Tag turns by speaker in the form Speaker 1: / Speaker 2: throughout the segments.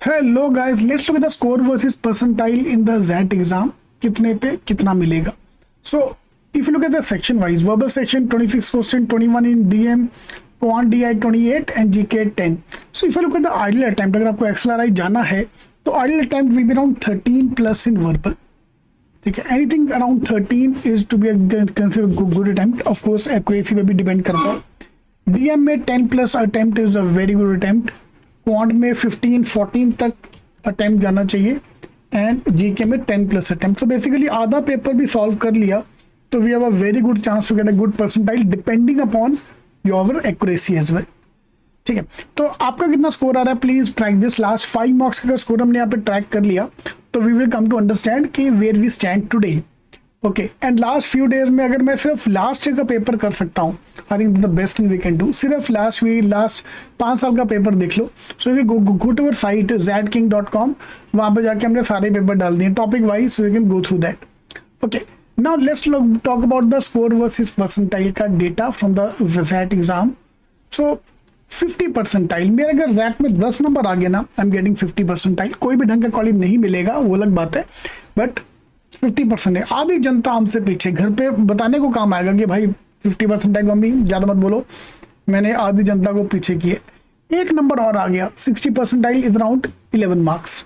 Speaker 1: Hello guys, let's look at the score versus percentile in the jet exam. कितने पे कितना मिलेगा. So if you look at the section wise, verbal section 26 question, 21 in DM, quant DI 28 and GK 10. So if you look at the ideal attempt, अगर आपको XLRI जाना है तो ideal attempt will be around 13 plus in verbal. ठीक है, anything around 13 is to be considered good attempt. Of course accuracy पे भी depend करता है. डीएम में 10 plus attempt is a very good attempt. Quant में 15-14 तक अटेम्प्ट जाना चाहिए एंड जीके में 10 प्लस अटेम्प्ट. तो बेसिकली आधा पेपर भी सॉल्व कर लिया तो we have a very good chance to get a good percentile depending upon your accuracy as well. ठीक है, तो आपका कितना स्कोर आ रहा है please track this. Last 5 marks का स्कोर हमने यहाँ पे ट्रैक कर लिया तो we will come to understand कि where we stand today. Okay, and last few days में अगर मैं सिर्फ लास्ट ईयर का पेपर कर सकता हूँ, I think the best thing we can do. सिर्फ लास्ट 5 साल का पेपर देख लो. So we go to our site zking.com, वहाँ पे जाके हमने सारे पेपर डाल दिए topic wise, so you can go through that. Okay, now let's talk about the score versus percentile का data from the XAT exam. So 50 percentile, मेरे अगर जैट में 10 नंबर आ गए ना, आई एम गेटिंग 50 परसेंटाइल. कोई भी ढंग का कॉलेज नहीं मिलेगा, वो अलग बात है, बट 50% है. आधी जनता हमसे पीछे, घर पे बताने को काम आएगा कि भाई 50 परसेंटाइल, मम्मी ज़्यादा मत बोलो, मैंने आधी जनता को पीछे किए. एक नंबर और आ गया. 60 percentile is around 11 marks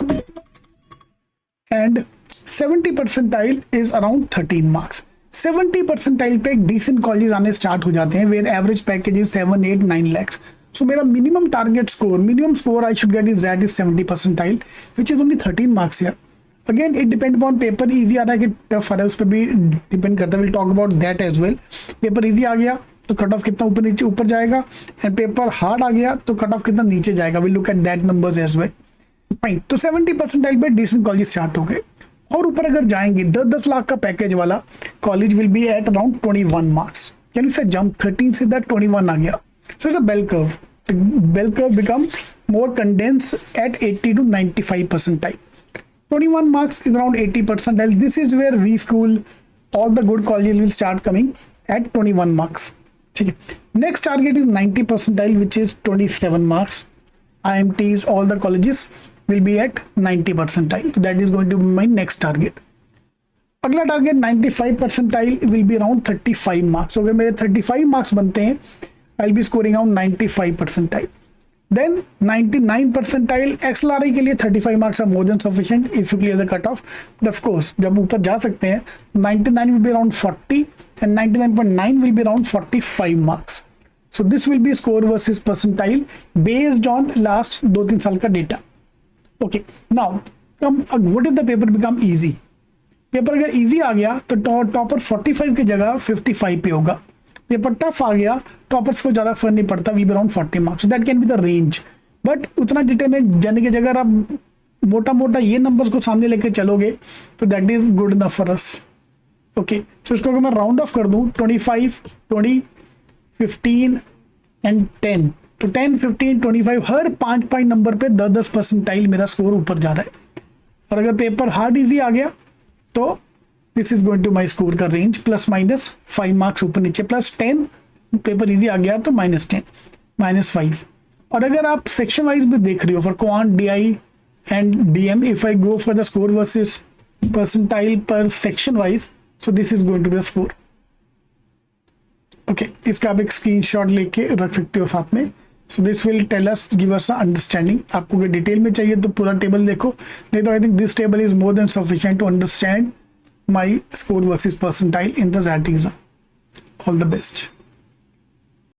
Speaker 1: and 70 percentile is around 13 marks. 70 percentile पे एक डिसेंट कॉलेज आने स्टार्ट हो जाते हैं where average package is 7-8-9 lakhs. So मेरा minimum target score, minimum score I should get is that is 70 percentile which is only 13 marks year. Again it depend upon paper easy आ रहा है कि tough आ रहा है, उस पर भी डिपेंड करता है. Will talk about that as well. Paper easy आ गया तो कट ऑफ कितना ऊपर नीचे ऊपर जाएगा, एंड पेपर हार्ड आ गया तो कट ऑफ कितना नीचे जाएगा. Will look at that numbers as well. Fine, तो 70 परसेंटाइल पे डिसेंट कॉलेज स्टार्ट हो गए. और ऊपर अगर जाएंगे 10-10 लाख का पैकेज वाला college will be at around 21 marks. Can you say jump 13 से दैट 21 आ गया. So it's a bell curve. Bell curve become more condense at 80 to 95 percentile. 21 marks is around 80 percentile. This is where we school, all the good colleges will start coming at 21 marks. ठीक है, next target is 90 percentile which is 27 marks. IMTs, all the colleges will be at 90 percentile. That is going to be my next target. अगला target 95 percentile will be around 35 marks. So अगर मेरे 35 marks बनते हैं I'll be scoring around 95 percentile. Then 99 percentile. XLRI के लिए 35 marks are more than sufficient if you clear the cutoff. But of course जब ऊपर जा सकते हैं 99 will be around 40 and 99.9 will be around 45 marks. So this will be score versus percentile based on last 2-3 साल का data. Okay, now what if the paper become easy? Paper अगर easy आ गया तो टॉपर 45 की जगह 55 पे होगा. पेपर टफ आ गया, टॉपर्स को ज़्यादा फर्क नहीं पड़ता, will be around 40 marks. That can be the range. But उतना डिटेल में जाने की जगह आप मोटा मोटा ये नंबर्स को सामने लेके चलोगे तो that is good enough for us. Okay, so इसको अगर मैं राउंड ऑफ कर दूं 25, 20, 15 एंड 10, तो 10, 15, 25 हर 5 नंबर पे 10-10 परसेंटाइल मेरा स्कोर ऊपर जा रहा है. और अगर पेपर हार्ड ईजी आ गया तो this is going to my score का रेंज +-5 मार्क्स ऊपर नीचे. +10 पेपर इजी आ गया तो -10, -5. और अगर आप सेक्शन वाइज भी देख रहे हो for quant, DI and DM, if I go for the score versus percentile पर section wise, so this is going to be the score. Okay, इसका आप एक स्क्रीनशॉट लेके रख सकते हो साथ में. So this will tell us, give us understanding. आपको अगर डिटेल में चाहिए तो पूरा टेबल देखो, नहीं तो I think this table is more than sufficient to understand my score versus percentile in the ZAT exam. All the best.